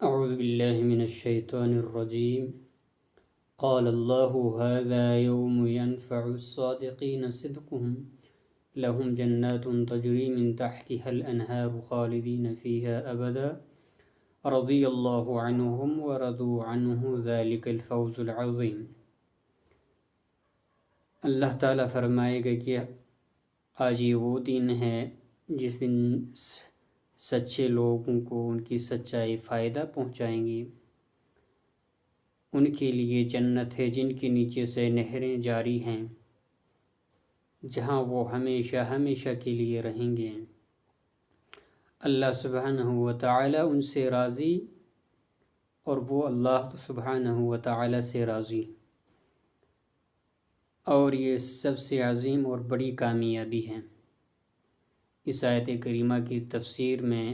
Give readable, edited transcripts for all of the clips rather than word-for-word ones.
أعوذ بالله من الشيطان الرجيم. قال الله هذا يوم ينفع الصادقين صدقهم لهم جنات تجري من تحتها الأنهار خالدين فيها أبدا رضي الله عنهم ورضوا عنه ذلك الفوز العظيم۔ اللہ تعالیٰ فرمائے گا کہ آج یہ وہ دن ہے جس دن سچے لوگوں کو ان کی سچائی فائدہ پہنچائیں گی۔ ان کے لیے جنت ہے جن کے نیچے سے نہریں جاری ہیں، جہاں وہ ہمیشہ ہمیشہ کے لیے رہیں گے۔ اللہ سبحانہ و تعالی ان سے راضی اور وہ اللہ سبحانہ و تعالی سے راضی، اور یہ سب سے عظیم اور بڑی کامیابی ہے۔ اس آیت کریمہ کی تفسیر میں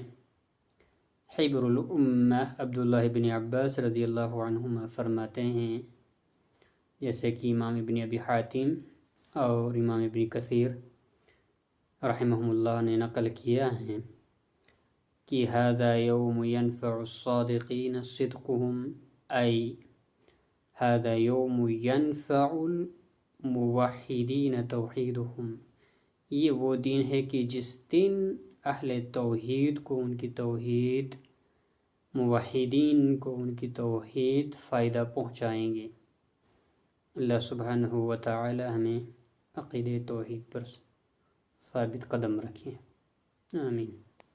حبر الامہ عبداللہ بن عباس رضی اللہ عنہما فرماتے ہیں، جیسے کہ امام ابن ابی حاتم اور امام ابن کثیر رحمہم اللہ نے نقل کیا ہے کہ هذا يوم ينفع الصادقین صدقهم، ای هذا يوم ينفع الموحدین توحیدهم، یہ وہ دن ہے کہ جس دن اہل توحید کو ان کی توحید، موحدین کو ان کی توحید فائدہ پہنچائیں گے۔ اللہ سبحانہ و تعالی ہمیں عقیدہ توحید پر ثابت قدم رکھیں، آمین۔